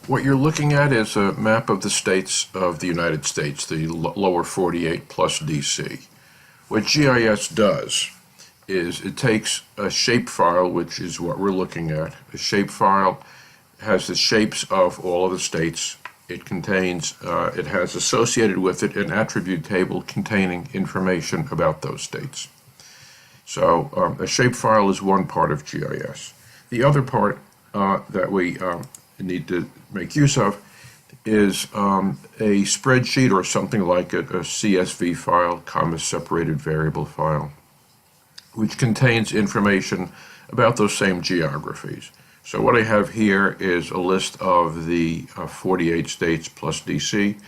What you're looking at is a map of the states of the United States, the lower 48 plus DC. What GIS does is it takes a shapefile, which is what we're looking at. A shapefile has the shapes of all of the states. It has associated with it an attribute table containing information about those states. So a shapefile is one part of GIS. The other part that we need to make use of is a spreadsheet or something like it, a CSV file, comma-separated variable file, which contains information about those same geographies. So what I have here is a list of the 48 states plus DC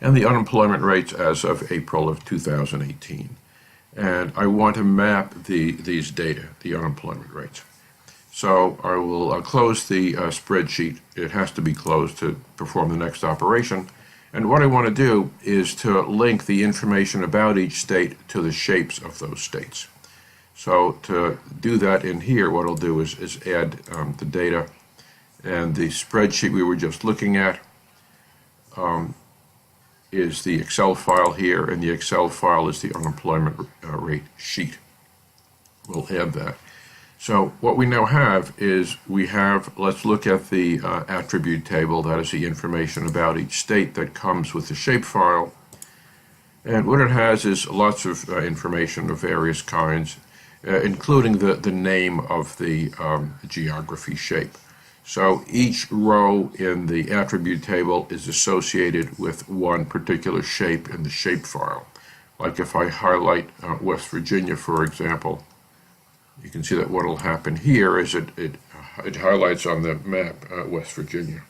and the unemployment rates as of April of 2018. And I want to map these data, the unemployment rates. So I'll close the spreadsheet. It has to be closed to perform the next operation. And what I want to do is to link the information about each state to the shapes of those states. So to do that in here, what I'll do is add the data, and the spreadsheet we were just looking at is the Excel file here, and the Excel file is the unemployment rate sheet. We'll add that. So what we now have is let's look at the attribute table. That is the information about each state that comes with the shapefile. And what it has is lots of information of various kinds, including the name of the geography shape. So each row in the attribute table is associated with one particular shape in the shapefile. Like if I highlight West Virginia, for example, you can see that what will happen here is it highlights on the map West Virginia.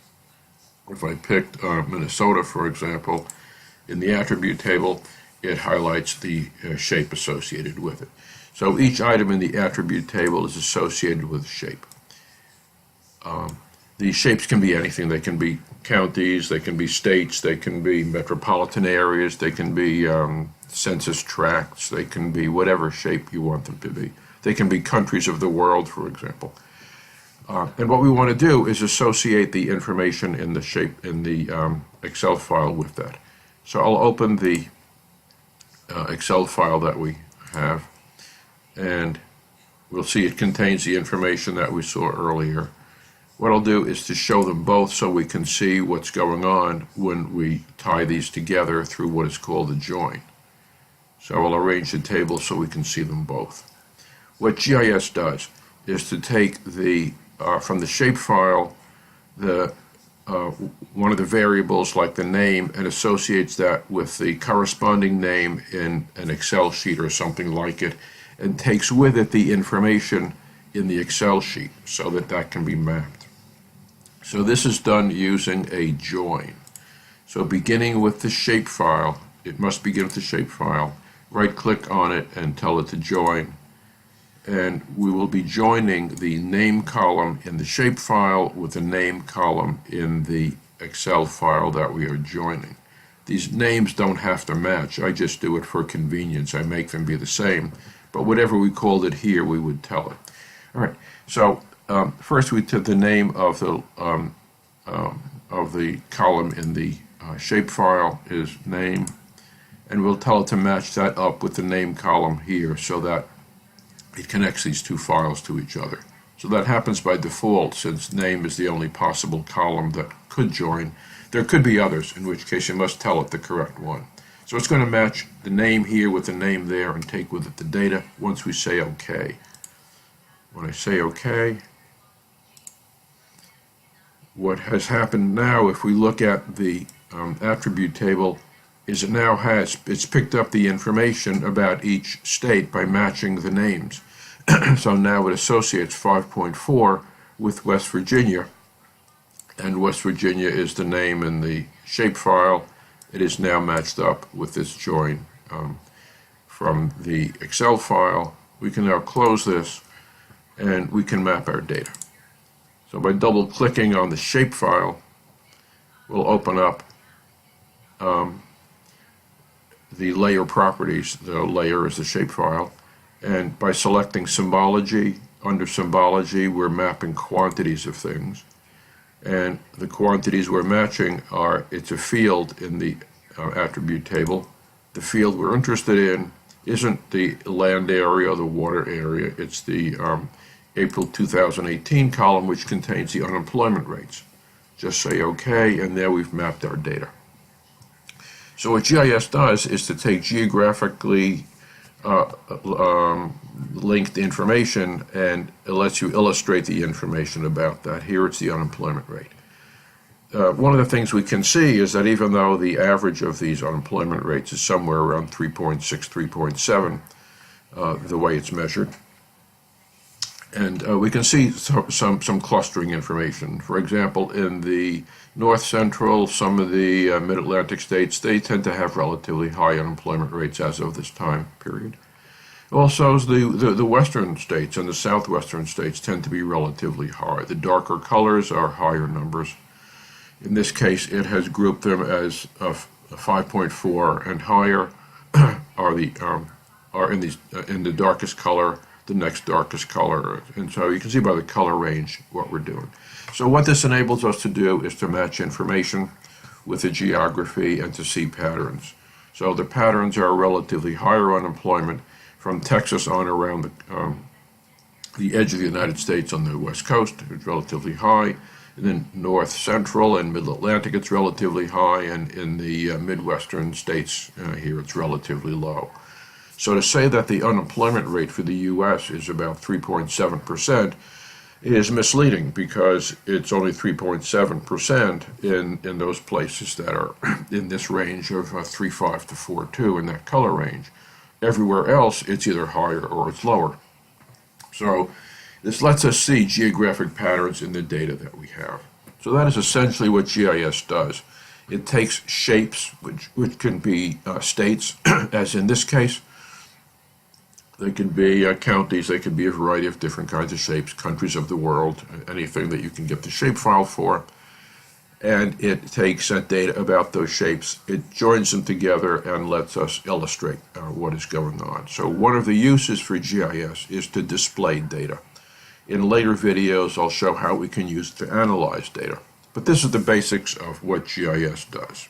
If I picked Minnesota, for example, in the attribute table, it highlights the shape associated with it. So each item in the attribute table is associated with a shape. The shapes can be anything. They can be counties, they can be states, they can be metropolitan areas, they can be census tracts, they can be whatever shape you want them to be. They can be countries of the world, for example. And what we want to do is associate the information in the shape in the Excel file with that. So I'll open the Excel file that we have, and we'll see it contains the information that we saw earlier. What I'll do is to show them both so we can see what's going on when we tie these together through what is called a join. So I'll arrange the table so we can see them both. What GIS does is to take from the shapefile one of the variables like the name and associates that with the corresponding name in an Excel sheet or something like it, and takes with it the information in the Excel sheet so that can be mapped. So this is done using a join. So beginning with the shapefile, it must begin with the shapefile. Right-click on it and tell it to join. And we will be joining the name column in the shapefile with the name column in the Excel file that we are joining. These names don't have to match. I just do it for convenience. I make them be the same. But whatever we called it here, we would tell it. All right. So first we took the name of the column in the shapefile is name, and we'll tell it to match that up with the name column here so that it connects these two files to each other. So that happens by default since name is the only possible column that could join. There could be others, in which case you must tell it the correct one. So it's going to match the name here with the name there and take with it the data once we say OK. When I say OK, what has happened now, if we look at the attribute table, is it's picked up the information about each state by matching the names. So now it associates 5.4 with West Virginia, and West Virginia is the name in the shapefile. It is now matched up with this join from the Excel file. We can now close this and we can map our data. So by double-clicking on the shapefile, we'll open up the layer properties. The layer is the shapefile. And by selecting symbology, under symbology, we're mapping quantities of things. And the quantities we're matching are, it's a field in the attribute table. The field we're interested in isn't the land area or the water area, it's the April 2018 column, which contains the unemployment rates. Just say OK, and there we've mapped our data. So what GIS does is to take geographically linked information, and it lets you illustrate the information about that. Here it's the unemployment rate. One of the things we can see is that even though the average of these unemployment rates is somewhere around 3.6, 3.7, the way it's measured, and we can see some clustering information. For example, in the North Central, some of the Mid-Atlantic states, they tend to have relatively high unemployment rates as of this time period. Also, the Western states and the Southwestern states tend to be relatively high. The darker colors are higher numbers. In this case, it has grouped them as 5.4 and higher are in the darkest color, the next darkest color, and so you can see by the color range what we're doing. So what this enables us to do is to match information with the geography and to see patterns. So the patterns are relatively higher unemployment from Texas on around the edge of the United States on the west coast. It's relatively high. And then North Central and Mid-Atlantic, it's relatively high, and in the Midwestern states here, it's relatively low. So to say that the unemployment rate for the U.S. is about 3.7% is misleading, because it's only 3.7% in those places that are in this range of 3.5 to 4.2 in that color range. Everywhere else, it's either higher or it's lower. So this lets us see geographic patterns in the data that we have. So that is essentially what GIS does. It takes shapes, which can be states, as in this case. They can be counties, they can be a variety of different kinds of shapes, countries of the world, anything that you can get the shapefile for. And it takes data about those shapes, it joins them together and lets us illustrate what is going on. So one of the uses for GIS is to display data. In later videos, I'll show how we can use it to analyze data. But this is the basics of what GIS does.